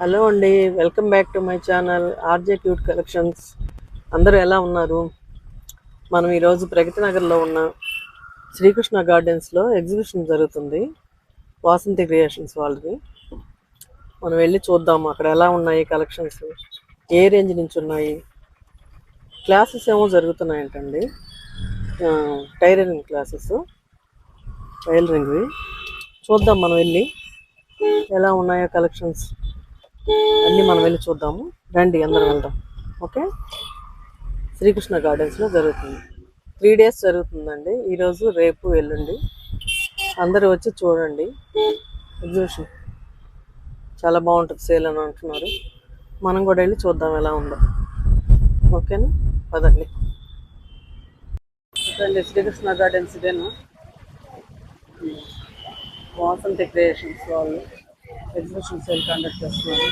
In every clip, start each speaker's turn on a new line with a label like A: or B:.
A: Hello అండి, welcome back to my channel RJ cute collections. అందరూ ఎలా ఉన్నారు? మనం ఈరోజు ప్రగతి నగర్లో ఉన్న శ్రీకృష్ణ గార్డెన్స్లో ఎగ్జిబిషన్ జరుగుతుంది, వాసంతి క్రియేషన్స్ వాళ్ళది. మనం వెళ్ళి చూద్దాము అక్కడ ఎలా ఉన్నాయి కలెక్షన్స్, ఏ రేంజ్ నుంచి ఉన్నాయి. క్లాసెస్ ఏమో జరుగుతున్నాయంటండి, టైలరింగ్ క్లాసెస్, టైలరింగ్వి. చూద్దాం మనం వెళ్ళి ఎలా ఉన్నాయో కలెక్షన్స్ అన్నీ మనం వెళ్ళి చూద్దాము. రండి, అందరం వెళ్దాం. ఓకే, శ్రీకృష్ణ గార్డెన్స్లో జరుగుతుంది. 3 days జరుగుతుందండి, ఈరోజు రేపు ఎల్లుండి. అందరూ వచ్చి చూడండి. ఎగ్జిబిషన్ చాలా బాగుంటుంది, సేల్ అని అంటున్నారు. మనం కూడా వెళ్ళి చూద్దాం ఎలా ఉందో. ఓకేనా, పదండి. చూడండి, శ్రీకృష్ణ గార్డెన్స్ ఇదేనా, వాసంతి క్రియేషన్స్ వాళ్ళు ఎగ్జిబిషన్ సేల్ కండక్ట్ చేస్తున్నారు.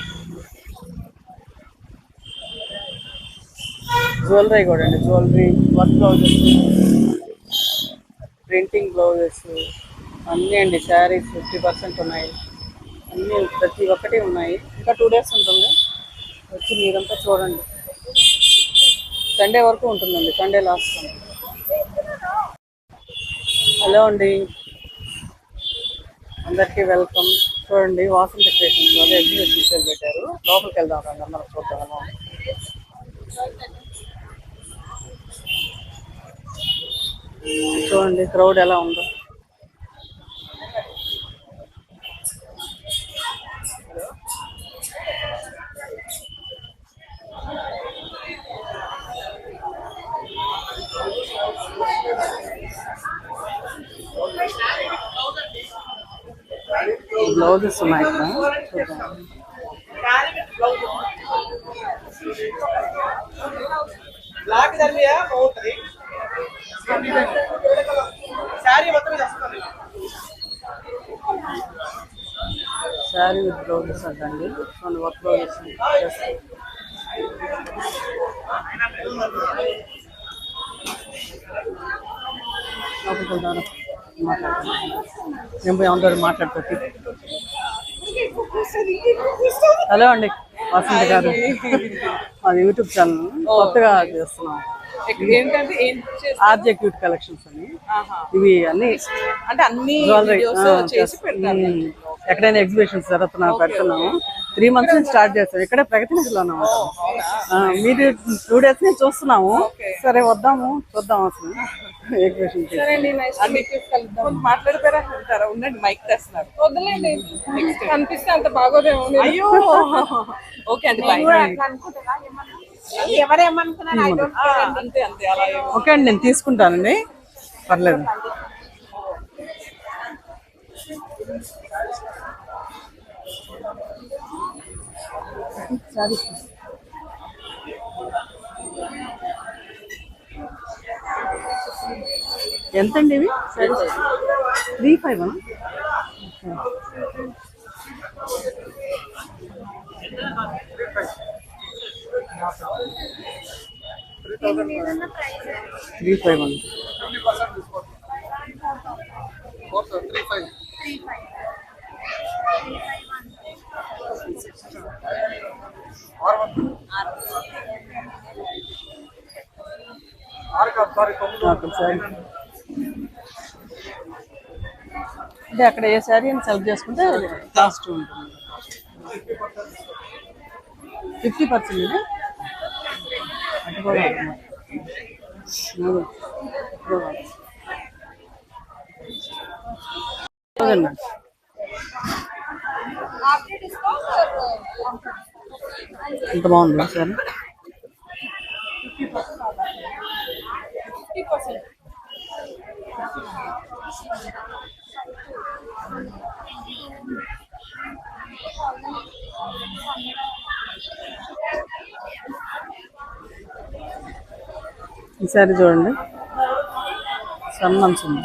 A: జ్యువెలరీ కూడా అండి, jewellery, work blouses, printing blouses అన్నీ అండి. శారీస్ 50% ఉన్నాయి, అన్నీ ప్రతి ఒక్కటి ఉన్నాయి. ఇంకా 2 days ఉంటుంది, వచ్చి మీరంతా చూడండి. సండే వరకు ఉంటుందండి, సండే లాస్ట్ ఉంది. హలో అండి, అందరికీ వెల్కమ్. చూడండి, వాసంతి క్రియేషన్స్ వాళ్ళు ఎగ్జిబిషన్ సేల్ పెట్టారు. లోపలికి వెళ్దాం రండి, అందరం చూద్దాం. చూడండి క్రౌడ్ ఎలా ఉందో. బ్లౌజెస్ ఉన్నాయి ఇక్కడ, చూద్దాం. శారీ విత్ బ్లౌజెస్ అంటండి, కొన్ని వర్క్ బ్లౌజెస్. నేను పోయి అందరూ మాట్లాడుతుంది. హలో అండి, వసంత గారు, మాది యూట్యూబ్ ఛానల్ కొత్తగా చేస్తున్నాం. ఆర్జే క్యూట్ కలెక్షన్స్ అని, ఇవి అన్ని
B: అంటే అన్ని
A: ఎక్కడైనా ఎగ్జిబిషన్స్ పెడుతున్నాము. 3 months నుంచి స్టార్ట్ చేస్తాం, ఇక్కడే ప్రగతి నగర్లో ఉన్నాము. మీరు 2 days నుంచి చూస్తున్నాము. సరే వద్దాము, చూద్దాం అసలు ఎగ్జిబిషన్.
B: మాట్లాడిపోయారా అంటారా? ఉండండి, మైక్ తెస్తున్నారు. వద్దులేండి, కనిపిస్తే అంత బాగోదేమో. అయ్యో, ఓకే అండి, ఎవరేమనుకున్నారు అంతే అంతే. అలా
A: ఓకే అండి, నేను తీసుకుంటానండి, పర్లేదు. సారీ, ఎంతండి ఇవి? 3,500. అంటే అక్కడ ఏ శారీ అని సెలెక్ట్ చేసుకుంటే కాస్ట్ ఉంటుంది. 50% ఇది. ఎంత బాగుంది సార్. ఈసారి చూడండి, సన్మన్స్ ఉంది.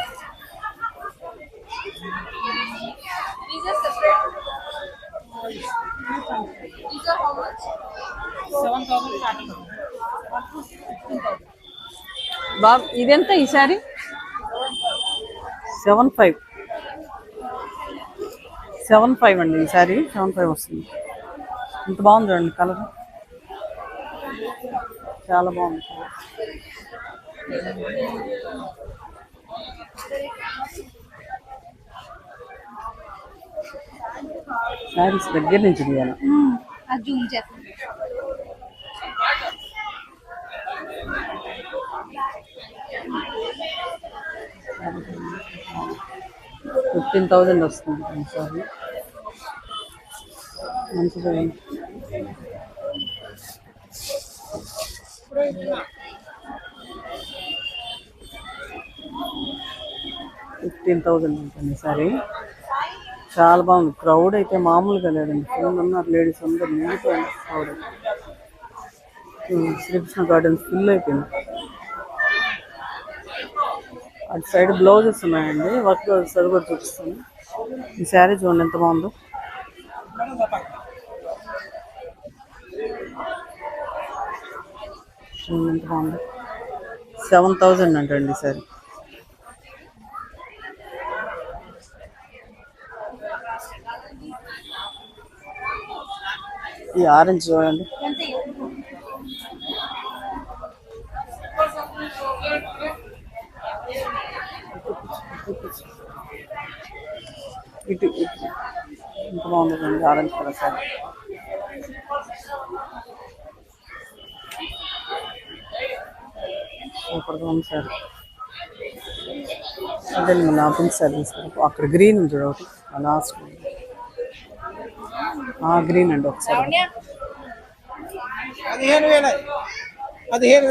A: బాబు ఇదెంత ఈసారి? 7,500. 7,500 అండి ఈసారి, 7,500 వస్తుంది. ఇంత బాగుంది చూడండి కలర్, చాలా బాగుంది. శారీస్ దగ్గర నుంచి తీయాలి.
C: జూమ్ చేస్తాను.
A: 15,000 వస్తుంది సారీ, మంచిగా 15,000 ఉంటుంది సారీ. చాలా బాగుంది. క్రౌడ్ అయితే మామూలుగా లేదండి, ఫుల్ ఉన్నారు లేడీస్ అందరు, నిండిపోయింది క్రౌడ్. శ్రీకృష్ణ గార్డెన్స్ ఫుల్ అయిపోయింది. అటు సైడ్ బ్లౌజెస్ ఉన్నాయండి, వర్క్ బ్లౌజెస్ అది కూడా చూపిస్తాను. ఈ శారీ చూడండి ఎంత బాగుందో. చూడండి ఎంత బాగుందో. 7,000 అంటండి సారీ. ఈ ఆరెంజ్ చూడండి, ఇటు ఎంత బాగుంది చూడండి ఆరెంజ్ కలర్ సారీ. సూపర్గా ఉంది సార్. అదే మళ్ళీ ఆ పింక్ సారీ తీసుకుంటాం. అక్కడ గ్రీన్ ఉంది చూడ ఒకటి, లాస్ట్ గ్రీన్ అండి ఒకసారి.
D: 15,000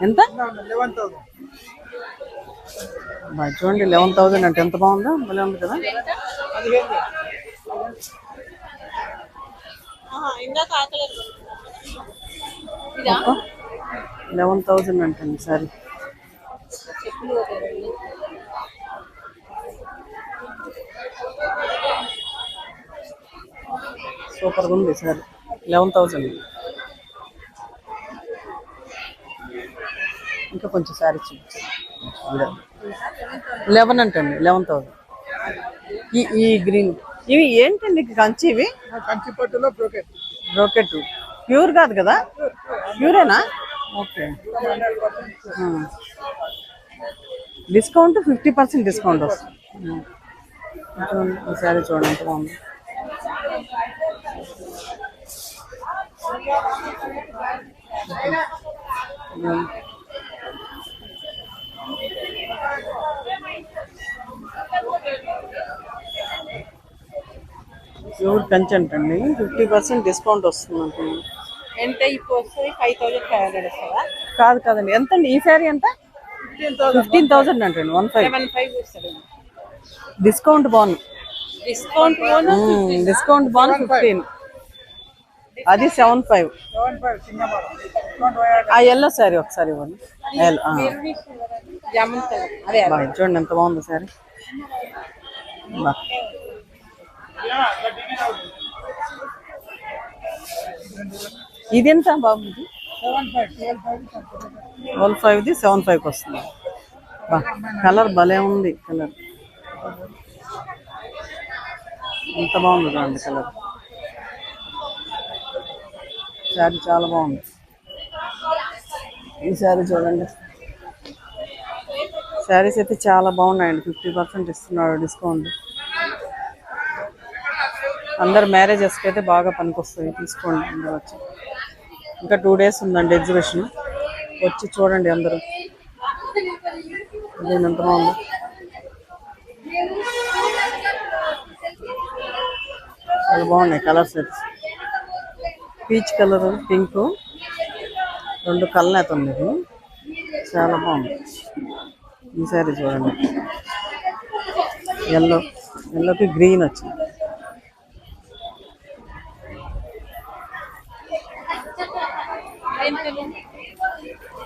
A: ఎంత చూడండి, 11,000 అంటే ఎంత బాగుందో, భలే ఉంది కదా. 11,000 అంటండి సారీ. సూపర్గా ఉంది సార్. 11,000. ఇంకా కొంచెం శారీ చూపించండి. 11 అంటండి, 11,000. ఈ గ్రీన్ ఇవి ఏంటండి కంచి? ఇవి
D: కంచి పట్టులో బ్రోకెట్.
A: బ్రోకెట్ ప్యూర్ కాదు కదా? ప్యూరేనా? ఓకే. డిస్కౌంట్ 50% డిస్కౌంట్ వస్తుంది. ఈ శారీ చూడండి ఎంత బాగుంది. ప్యూర్ కంచి అంటండి, 50% డిస్కౌంట్ వస్తుంది అంటుంది.
B: ఎంత ఇప్పుడు వస్తుంది? 5,500 వస్తుందా?
A: కాదు కాదండి, ఎంత అండి ఈ శారీ? ఎంత? 15,000 అంటండి.
B: 7,500 వస్తుంది.
A: డిస్కౌంట్ బాగుంది.
B: డిస్కౌంట్
A: డిస్కౌంట్ బాగుంది 15. అది 7,500. ఆ ఎల్లో శారీ ఒకసారి ఇవ్వండి.
B: జామున్ కలర్ అదే
A: చూడండి ఎంత బాగుంది శారీ. ఇది ఎంత బాబు? ఇది 12,500ది 7,500కి వస్తుంది. కలర్ భలే ఉంది. కలర్ ఎంత బాగుంది చూడండి కలర్. శారీ చాలా బాగుంది. ఈ శారీ చూడండి. శారీస్ అయితే చాలా బాగున్నాయండి, 50% ఇస్తున్నాడు డిస్కౌంట్. అందరు మ్యారేజెస్కి అయితే బాగా పనికొస్తాయి, తీసుకోండి అందరూ వచ్చి. ఇంకా 2 days ఉందండి ఎగ్జిబిషన్, వచ్చి చూడండి అందరూ. ఇది ఎంత బాగుంది. చాలా బాగున్నాయి కలర్స్ అయితే. పీచ్ కలర్, పింక్, 2 కలనేత ఉంది. ఇది చాలా బాగుంది. ఈ శారీ చూడండి, ఎల్లోకి గ్రీన్ వచ్చింది.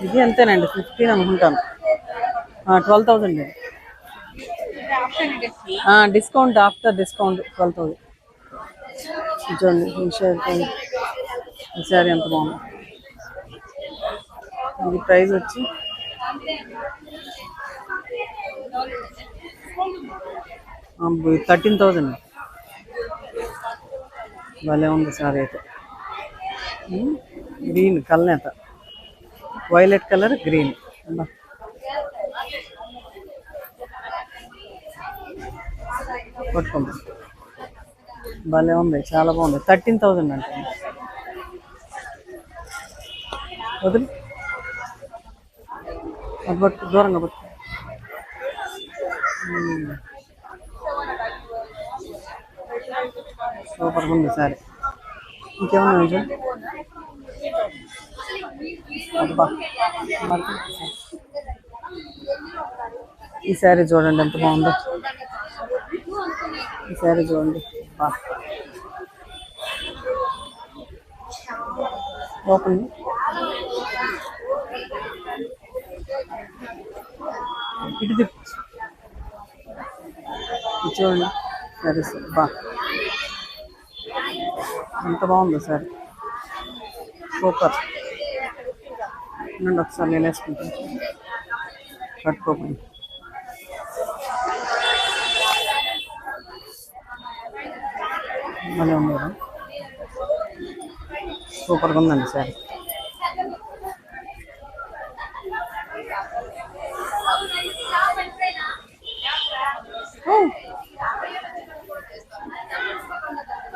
A: ఇది అంతేనండి, 15 అనుకుంటాను. 12,000 డిస్కౌంట్, ఆఫ్టర్ డిస్కౌంట్ 12,000. చూడండి ఈ శారీ ఎంత బాగుంది. ఇది ప్రైస్ వచ్చి 13,000. భలే ఉంది సారీ అయితే. గ్రీన్ కల్నేత, వైలెట్ కలర్ గ్రీన్. పట్టుకోండి, భలే ఉంది, చాలా బాగుంది. 13,000 అంటే. వదిలి అది పట్టు, దూరంగా పట్టు. సూపర్గా ఉంది సారీ. ఇంకేమన్నా విజయ్? అబ్బా, ఈ శారీ చూడండి ఎంత బాగుందో. ఈ శారీ చూడండి, ఓపెన్. ఇటు తిప్పు, చూడండి సరే సార్. ఎంత బాగుందో సార్, సూపర్. నుండి ఒకసారి నేను వేసుకుంటాను, కట్టుకోకండి. మళ్ళీ ఉంది కదా, సూపర్గా ఉందండి సార్.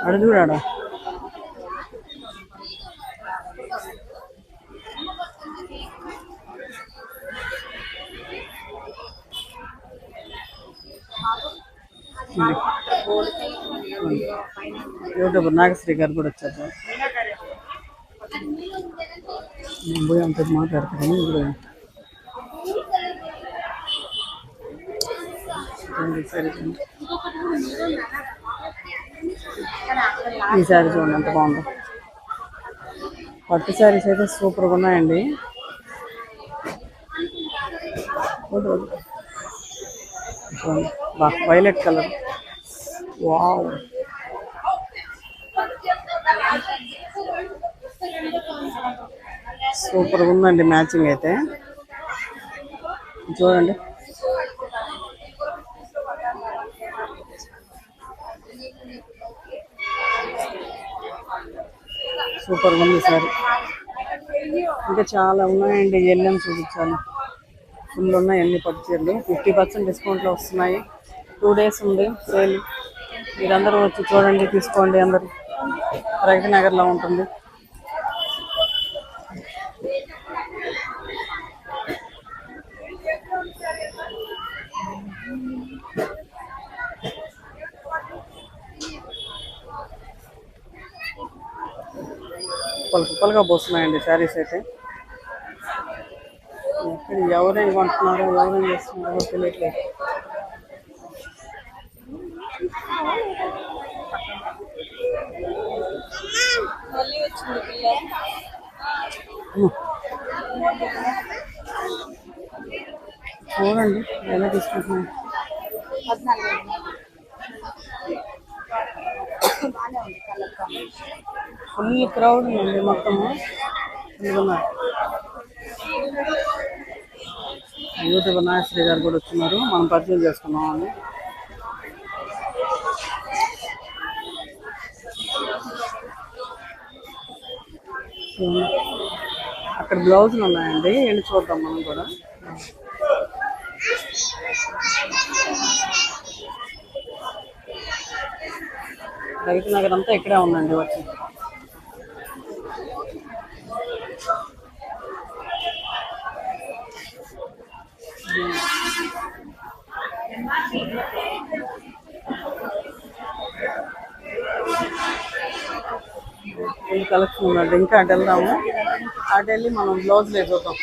A: అడు చూడాడా, యూట్యూబర్ నాగశ్రీ గారు కూడా వచ్చారు. నేను పోయి అంత మాట్లాడతాను ఇప్పుడు. ఈ శారీ చూడండి ఎంత బాగుందో. పట్టు శారీస్ అయితే సూపర్గా ఉన్నాయండి. వైలెట్ కలర్, వావ్, సూపర్గా ఉందండి మ్యాచింగ్ అయితే. చూడండి, సూపర్గా ఉంది సార్. ఇంకా చాలా ఉన్నాయండి, ఎల్లం చూపించాను. ఫుల్ ఉన్నాయి అన్ని పట్టు చీరలు. 50% డిస్కౌంట్లో వస్తున్నాయి. 2 days ఉంది సేల్. మీరందరూ వచ్చి చూడండి, తీసుకోండి. అందరు ప్రగతి నగర్లో ఉంటుంది. కుప్పలుగా పోస్తున్నాయండి శారీస్ అయితే. ఇక్కడ ఎవరేం కొంటున్నారో ఎవరేం చేస్తున్నారో తెలియట్లేదు. చూడండి ఎలా తీసుకుంటున్నాయి. ఫుల్ క్రౌడ్ ఉందండి మొత్తము. యూట్యూబర్ నాగశ్రీ గారు కూడా వచ్చినారు, మనం పరిచయం చేసుకున్నాం అని. అక్కడ బ్లౌజులు ఉన్నాయండి, వెళ్ళి చూద్దాం మనం కూడా. ప్రగతి నగర్ అంతా ఇక్కడే ఉందండి వచ్చి. కలెక్షన్ ఉందండి. ఇంకా అటు వెళ్దాము, అటు వెళ్ళి మనం బ్లౌజ్ చూద్దాం.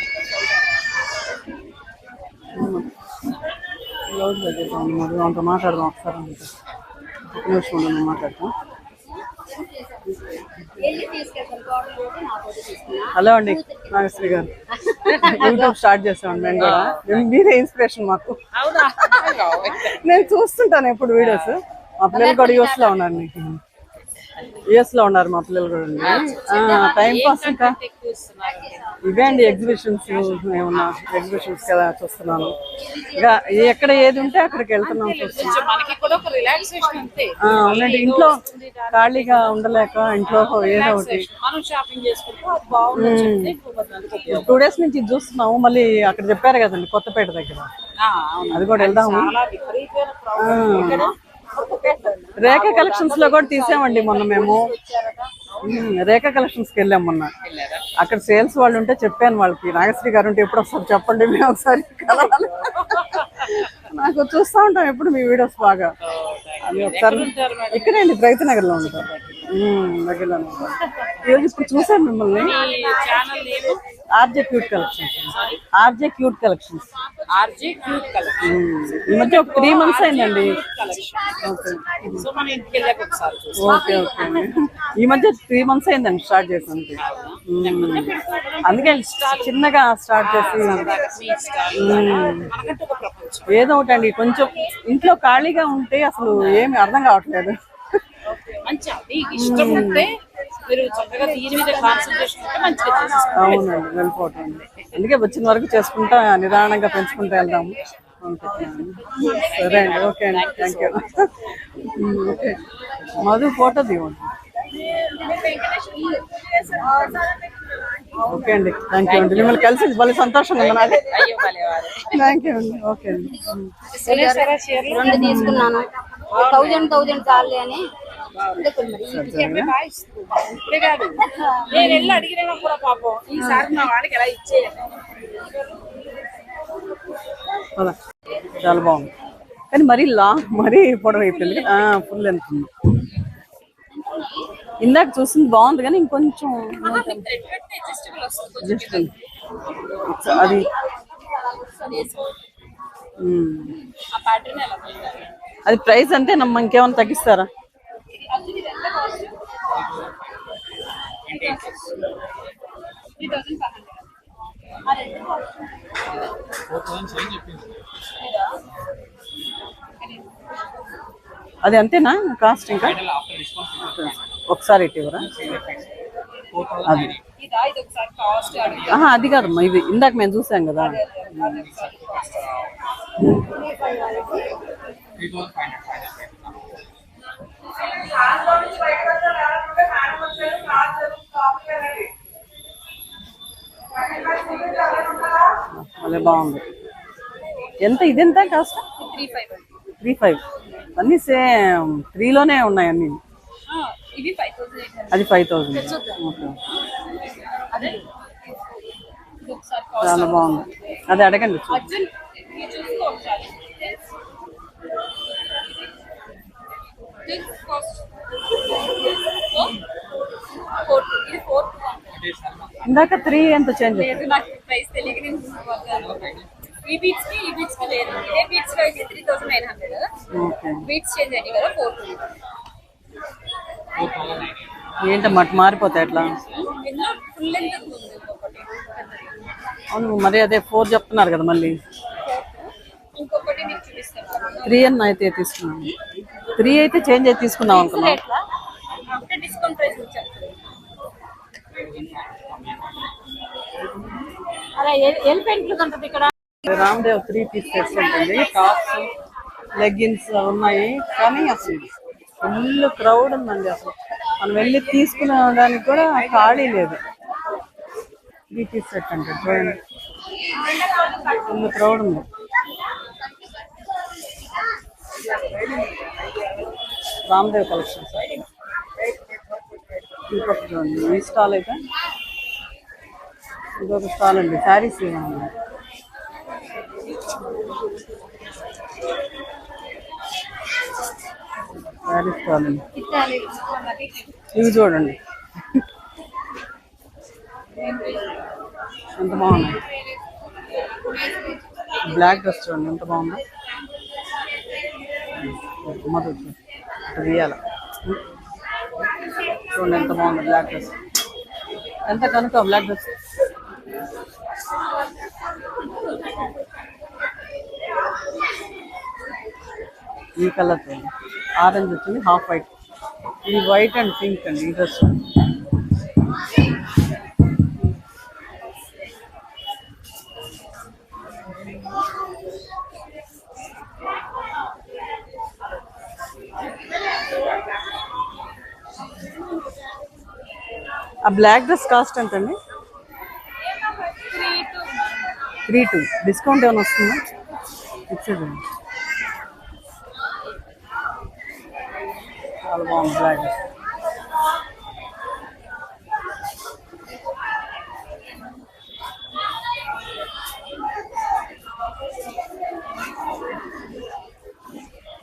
A: బ్లౌజ్ చూద్దాం, మరి అంత మాట్లాడదాం ఒకసారి. ఒక నిమిషం ఉండండి, మాట్లాడతాం. హలో అండి నాగశ్రీ గారు, యూట్యూబ్ స్టార్ట్ చేసామండి మేము కూడా. మీరే ఇన్స్పిరేషన్ మాకు. నేను చూస్తుంటాను ఎప్పుడు వీడియోస్. మా పిల్లలు కూడా యూఎస్ లో ఉన్నారు, మీకు యూఎస్ లో ఉన్నారు మా పిల్లలు కూడా. టైం పాస్ ఇంకా ఇవే అండి ఎగ్జిబిషన్స్. ఏమన్నా ఎగ్జిబిషన్స్ కదా చూస్తున్నాను. ఇక ఎక్కడ ఏది ఉంటే అక్కడికి వెళ్తున్నాం చూస్తున్నాం.
B: కొంచెం మనకి కూడా ఒక రిలాక్సేషన్ అంతే.
A: అవునండి, ఇంట్లో ఖాళీగా ఉండలేక ఇంట్లో ఏదో ఒకటి.
B: మనం షాపింగ్ చేసుకుంటే అది బాగుందని చెప్తే ఎక్కువ మంది
A: 2 days నుంచి ఇది చూస్తున్నాము. మళ్ళీ అక్కడ చెప్పారు కదండి కొత్తపేట దగ్గర, అది కూడా వెళ్దాము.
B: చాలా విపరీతమైన crowd. ఇక్కడ
A: రేఖ కలెక్షన్స్ లో కూడా తీసామండి మొన్న మేము. రేఖ కలెక్షన్స్ కి వెళ్ళాం మొన్న. అక్కడ సేల్స్ వాళ్ళు ఉంటే చెప్పాను వాళ్ళకి, నాగశ్రీ గారు ఉంటే ఎప్పుడు వస్తారు చెప్పండి, మేము ఒకసారి కలవాలి. నాకు చూస్తూ ఉంటాం ఎప్పుడు మీ వీడియోస్ బాగా. అది ఒకసారి ఇక్కడే అండి ప్రగతి నగర్ లో ఉంటాం, దగ్గరలో ఉంటాం. ఈరోజు ఇప్పుడు చూసాను మిమ్మల్ని.
B: Channel name
A: RJ cute collections. RJ cute collections.
B: RJ cute collection.
A: ఈ మధ్య ఒక 3 months అయిందండి.
B: ఓకే. సో మన ఇంటికి వెళ్ళాక ఒకసారి చూస్తాం.
A: Okay okay. ఈ మధ్య 3 months అయిందండి స్టార్ట్ చేసి. అందుకే చిన్నగా స్టార్ట్ చేసి
B: మనకంటూ ఒక ప్రపంచం.
A: ఏదో ఒకటి అండి, కొంచెం ఇంట్లో ఖాళీగా ఉంటే అసలు ఏమి అర్థం కావట్లేదు.
B: మంచి మీకు ఇష్టం ఉంటే మీరు చక్కగా దీని మీద కాన్సన్ట్రేషన్ ఉంటే మంచిగా చేసేస్తారు.
A: అవునండి, వెళ్ళిపోవటం. అందుకే వచ్చిన వరకు చేసుకుంటా నిదానంగా పెంచుకుంటూ వెళ్దాము. సరే అండి, ఓకే అండి, thank you. Okay, Madhu photo దివ్వండి. ఓకే అండి, థ్యాంక్ యూ అండి. మిమ్మల్ని కలిసి భలే సంతోషంగా ఉంది నాకు. థ్యాంక్ యూ అండి. ఓకే అండి.
C: 2 తీసుకున్నాను. 1000 చాలు అని
B: ఇప్పుడే కాదు, నేను వెళ్ళి అడిగినా కూడా పాపం ఈసారి మా వాడికి ఎలా ఇచ్చేయాలి.
A: చాలా బాగుంది, కానీ మరీ మరీ పొడవు అయిపోయింది. ఫుల్ లెంత్ ఉంది. ఇందాక చూసింది బాగుంది కానీ ఇంకొంచెం జస్ట్ అది. అది ప్రైస్ అంతే నమ్మ, ఇంకేమైనా తగ్గిస్తారా? అది అంతేనా కాస్ట్? ఇంకా ఒకసారి ఇటు ఇవ్వరా? అది అది కాదమ్మా, ఇది ఇందాక మేము చూసాం కదా. అదే బాగుంది. ఎంత ఇదెంత కాస్ట్? 3,500. అన్నీ సేమ్ 3లోనే ఉన్నాయి అన్ని. అది 5,000. చాలా బాగుంది, అది అడగండి. ఇందాక 3 ఎంత చేంజ్?
C: ఈ బీట్స్ కి లేదు. ఇదే బీట్స్ లో అయితే 3,900. బీట్స్ చేంజ్ అయ్యి కదా 4,000.
A: ఏంటమ్మా మారిపోతాయి అట్లా?
C: ఫుల్ లెంత్ ఉంది ఒకటి.
A: అవును, మరి అదే 4 చెప్తున్నారు కదా మళ్ళీ.
C: ఇంకొకటి మీకు చూపిస్తాను.
A: 3 అని అయితే తీసుకున్నాం. 3 అయితే చేంజ్ అయితే తీసుకున్నాం అనుకున్నాం.
C: ఆఫ్టర్ డిస్కౌంట్ ప్రైస్ వచ్చారు. అలా ఎలిఫెంట్లు ఉంటుంది ఇక్కడ.
A: రామ్దేవ్ 3 పీస్ సెట్స్ ఉంటుంది. టాప్స్, లెగ్గిన్స్ ఉన్నాయి, కానీ అసలు ఫుల్ క్రౌడ్ ఉందండి. అసలు మనం వెళ్ళి తీసుకునేదానికి కూడా ఖాళీ లేదు. 3 పీస్ సెట్ అంటే చూడండి, ఫుల్ క్రౌడ్ ఉంది. రామ్దేవ్ కలెక్షన్స్. ఇంకొక చూడండి, ఈ స్టాల్ అయితే ఇంకొక స్టాల్ అండి, శారీస్ ఏమన్నా. శారీ స్టాల్ అండి. ఇవి చూడండి ఎంత బాగున్నాయి. బ్లాక్ డ్రెస్ చూడండి ఎంత బాగుందో. తీయాల చూడండి ఎంత బాగుంది బ్లాక్ డ్రెస్. ఎంత కనుక బ్లాక్ డ్రెస్? ఈ కలర్ చూడండి, ఆరెంజ్ వచ్చింది, హాఫ్ వైట్. ఇది వైట్ అండ్ పింక్ అండి ఈ డ్రెస్. ఆ బ్లాక్ డ్రెస్ కాస్ట్ ఎంతండి? 3,200. డిస్కౌంట్ ఏమైనా వస్తుందా? ఫిక్స్డ్. చాలా బాగుంది బ్లాక్ డ్రెస్.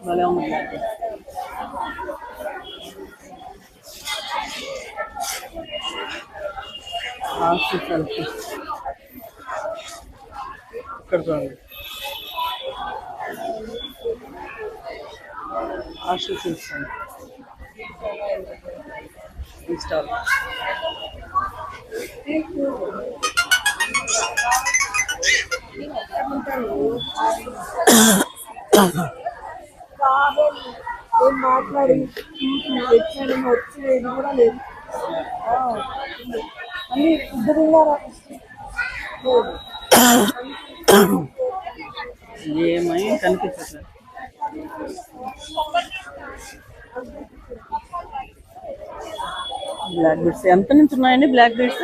A: భలే ఉంది బ్లాక్ డ్రెస్. ఇక్కడ చూడండి, హాస్టల్ చూస్తాను ఇన్స్టాల్.
B: మాట్లాడి వచ్చేది కూడా లేదు. అన్ని ఇద్దరు
A: ఏమై కనిపించట్లేదు. బ్లాక్ బీడ్స్ ఎంత నుంచి ఉన్నాయండి? Black beads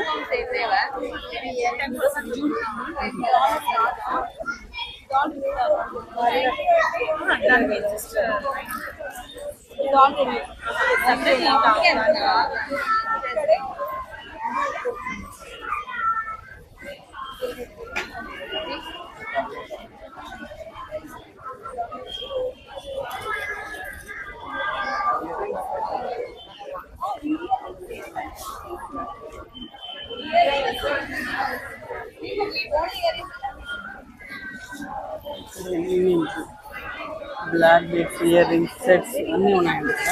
A: black beads, earrings, sets అన్నీ ఉన్నాయండి ఇక్కడ.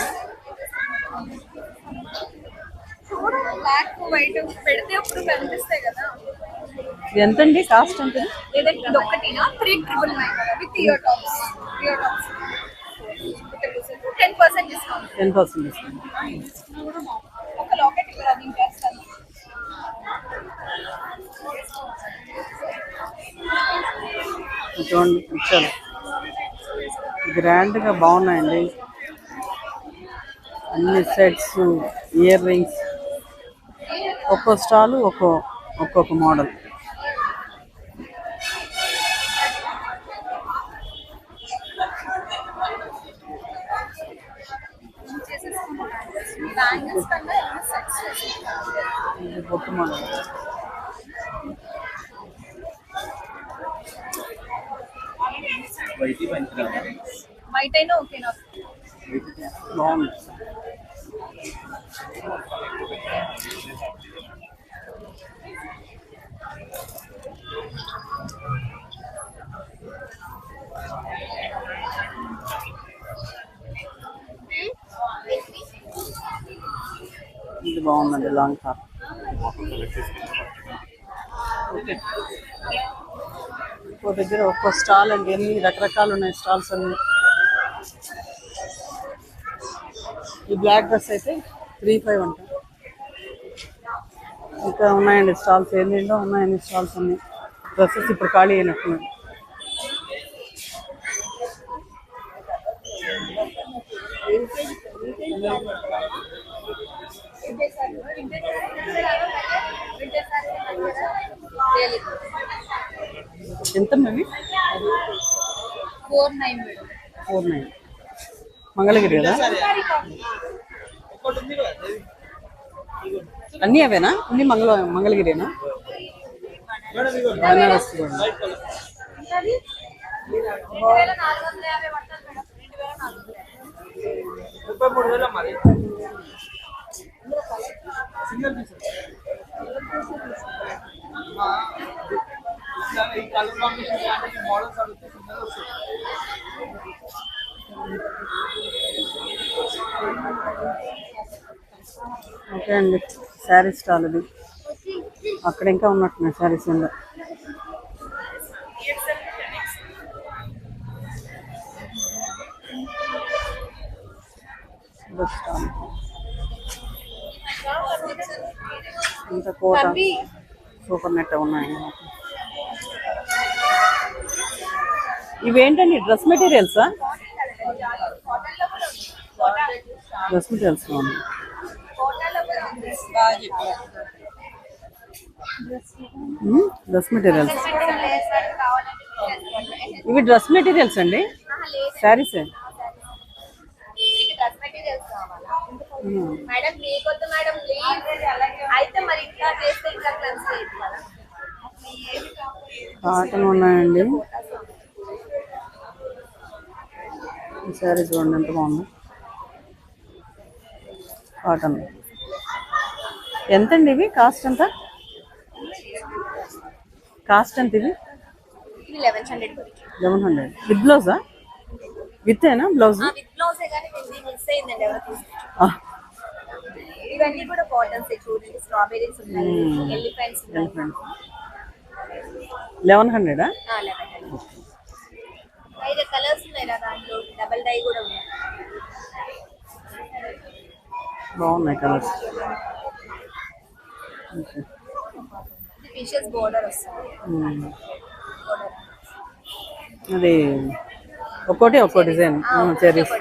C: బ్లాక్ వైట్ పెడితే అప్పుడు కనిపిస్తాయి కదా.
A: ఇది ఎంతండి? కాస్ట్ ఎంత?
C: లేదంటే ఇది ఒక్కటినా 3,999 with ear tops. 10% discount.
A: 10% discount.
C: ఒక లాకెట్ ఇక్కడ దింపేస్తాను.
A: చూడండి ఇచ్చారు, గ్రాండ్గా బాగున్నాయండి అన్ని సెట్స్, ఇయర్ రింగ్స్. ఒక్కో స్టాల్ ఒక్కొక్క మోడల్.
C: బ్యాంగిల్స్ కన్నా ఎక్కువ సెట్స్
A: ఇది కొత్త మోడల్.
C: వైట్ అయినా ఓకేనా?
A: బాగుంది. ఇది బాగుందండి, లాంగ్ టాప్. ఓకే, ఒక్కో దగ్గర ఒక్కో స్టాల్ అండి, ఎన్ని రకరకాలు ఉన్నాయి స్టాల్స్ అన్ని. ఈ బ్లాక్ డ్రెస్ అయితే 3,500 అంట. ఇంకా ఉన్నాయండి స్టాల్స్, ఏంటో ఉన్నాయండి స్టాల్స్ అన్ని. డ్రెస్సెస్ ఇప్పుడు ఖాళీ అయినట్టున్నాయి. ఎంత మేబీ? 4,900. మంగళగిరి కదా అన్నీ అవేనా? అన్ని మంగళగిరేనా? బనారస్ కూడా. ఓకే అండి, శారీ స్టాల్ ఇది. అక్కడ ఇంకా ఉన్నట్టున్నాయి శారీస్ ఉందా. ఇంకా కోట, సూపర్ నెట్ ఉన్నాయి. ఇవేంటండి? డ్రెస్ మెటీరియల్సా? డ్రెస్ మెటీరియల్స్
B: బాగా చెప్పారు.
A: డ్రెస్ మెటీరియల్స్, ఇవి డ్రెస్ మెటీరియల్స్ అండి, శారీస్.
C: మేడం మీకొద్దు మేడం అయితే మరి ఇంకా చేస్తే ఇంకా క్లమ్స్ లేదు కదా.
A: కాటన్ ఉన్నాయండి. ఈ శారీ చూడండి ఎంత బాగుంది, కాటన్. ఎంతండి ఇవి? కాస్ట్ ఎంత? కాస్ట్ ఎంత ఇవి?
C: ఇది 1100
A: 1100 విత్ బ్లౌజా? వితేనా బ్లౌజ్?
C: విత్ బ్లౌజే కానీ ఇది మిస్ అయిందండి ఎవరు తీసుకొచ్చారు. ఇవన్నీ కూడా కాటన్స్ చూడండి, స్ట్రాబెరీస్ ఉన్నాయి, ఎలిఫెంట్స్ ఉన్నాయి.
A: 1100.
C: 1100. 5 కలర్స్ ఉన్నాయి రా దాంట్లో, డబల్ డై కూడా ఉన్నాయి.
A: బాగున్నాయి కలర్స్. ఓకే.
C: ఇది ఫిషెస్ బోర్డర్ వస్తుంది. బోర్డర్
A: అది ఒక్కో డిజైన్ చెరీస్.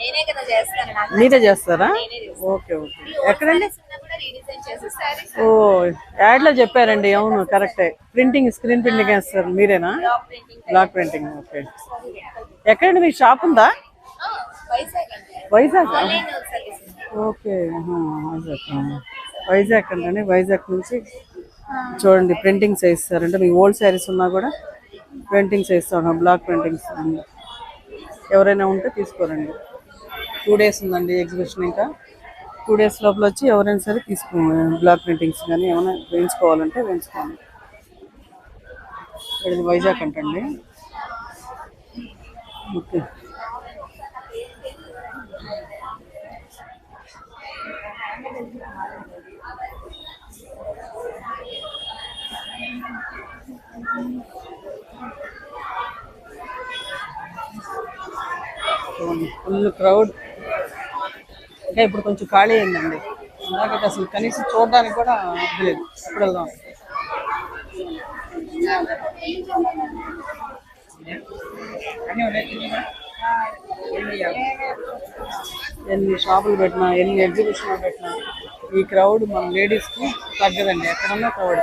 C: నేనే కదా చేస్తాను, నాకు
A: మీరే చేస్తారా?
C: నేనే చేస్తాను.
A: Okay okay. ఎక్కడండి?
C: కూడా రీడిజైన్ చేసేస్తారు.
A: ఓ, యాడ్లో చెప్పారండి. అవును, కరెక్టే. ప్రింటింగ్, స్క్రీన్ ప్రింటింగ్ వేస్తారు మీరేనా?
C: Block printing.
A: Block printing. Okay. ఎక్కడండి మీ షాప్ ఉందా?
C: వైజాగ్ అండి.
A: Vizag.
C: Online service.
A: Okay. Vizag అండి. వైజాగ్ నుంచి చూడండి ప్రింటింగ్స్ వేస్తారంటే మీ ఓల్డ్ శారీస్ ఉన్నా కూడా ప్రింటింగ్స్ వేస్తాను, బ్లాక్ ప్రింటింగ్స్. ఎవరైనా ఉంటే తీసుకోరండి. 2 days ఉందండి ఎగ్జిబిషన్. ఇంకా 2 days లోపల వచ్చి ఎవరైనా సరే తీసుకోండి. బ్లాక్ ప్రింటింగ్స్ కానీ ఏమైనా వేయించుకోవాలంటే వేయించుకోండి. ఇది వైజాగ్ అంటండి. ఓకే. Full crowd. ఇంకా ఇప్పుడు కొంచెం ఖాళీ అయిందండి. అలాగైతే అసలు కనీసం చూడడానికి కూడా లేదు. ఇప్పుడు వెళ్దాం. ఎన్ని షాపులు పెట్టినా, ఎన్ని ఎగ్జిబిషన్లు పెట్టినా ఈ క్రౌడ్ మన లేడీస్కి తగ్గదండి. ఎక్కడున్నా క్రౌడ్,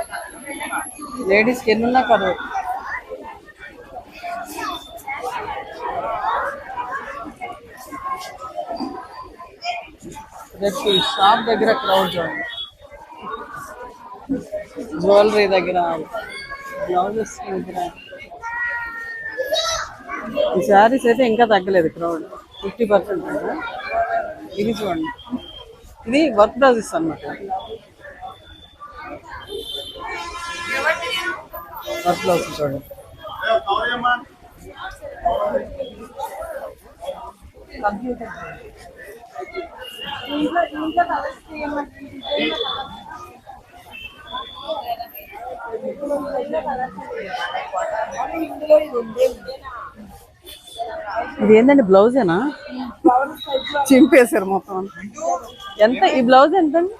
A: లేడీస్కి ఎన్నున్నా క్రౌడ్. ప్రతి షాప్ దగ్గర క్రౌడ్ చూడండి. జ్యువెలరీ దగ్గర, బ్లౌజెస్ దగ్గర. ఈ శారీస్ అయితే ఇంకా తగ్గలేదు క్రౌడ్, 50%. ఇది చూడండి, ఇది వర్క్ బ్లౌజెస్ అన్నమాట. వర్క్ బ్లౌజెస్ చూడండి. కంప్యూటర్ ఇది ఏంటండి? బ్లౌజేనా? చింపేశారు మొత్తం. ఎంత ఈ బ్లౌజ్ ఎంతండి?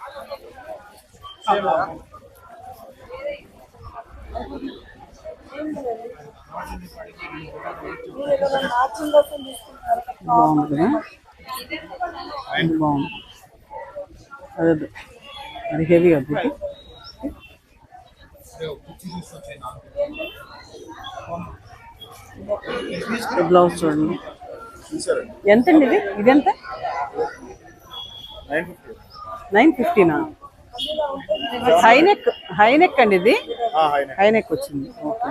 A: బాగుంది కదా, బాగుంది. అదే అది హెవీ అది. బ్లౌజ్ చూడండి ఎంతండి ఇది? ఇది ఎంత? 950. హైనెక్ అండి ఇది. హైనెక్ వచ్చింది. ఓకే.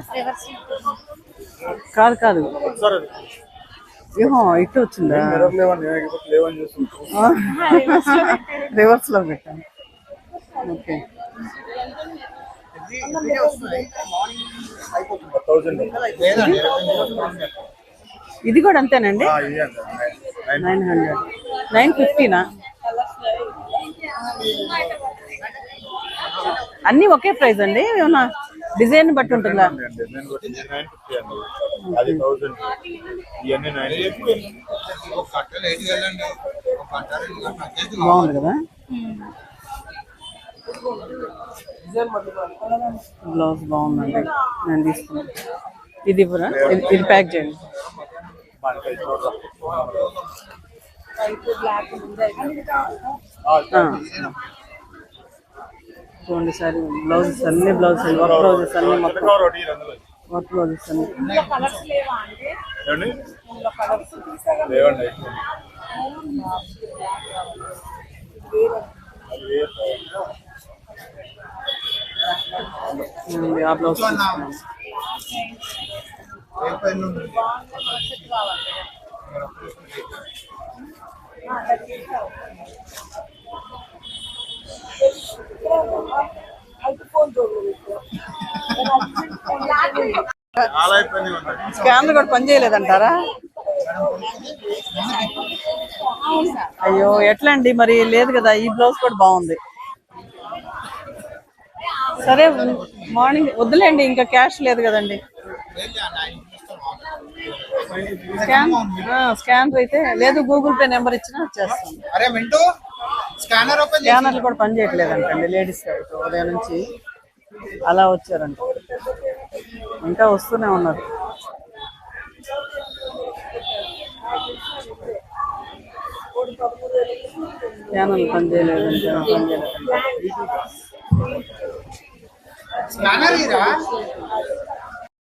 A: కాదు ఏమో ఇటు వచ్చిందా? రివర్స్ లో పెట్టాను. ఓకే. ఇది కూడా అంతేనండి? 900. 950. అన్ని ఒకే ప్రైస్ అండి? ఏమన్నా డిజైన్ బట్టి ఉంటుందా? బాగుంది కదా. బ్లౌజ్ బాగుందండి, నేను తీసుకున్నాను. ఇది ఇవ్వరా? ఇది ప్యాక్ చేయండి. చూడండి సారీ బ్లౌజెస్ అన్ని బ్లౌజెస్ అండి వర్క్ బ్లౌజెస్ అన్ని మొత్తం వర్క్ బ్లౌజెస్ అన్ని
B: కలర్స్ లేవా అంటే కలర్స్
A: ఆ బ్లౌజ్ తీసుకున్నాను. స్కానర్ కూడా పని చేయలేదంటారా? అయ్యో ఎట్లా అండి మరి లేదు కదా ఈ బ్లౌజ్ కూడా బాగుంది. సరే మార్నింగ్ వద్దులేండి ఇంకా క్యాష్ లేదు కదండి. స్కానర్ అయితే లేదు గూగుల్ పే నెంబర్ ఇచ్చినా చేస్తాను. స్కానర్లు కూడా పని చేయట్లేదంటండి లేడీస్ ఉదయం నుంచి అలా వచ్చారంట ఇంకా వస్తూనే ఉన్నారు. స్కానర్లు పని చేయలేదంటే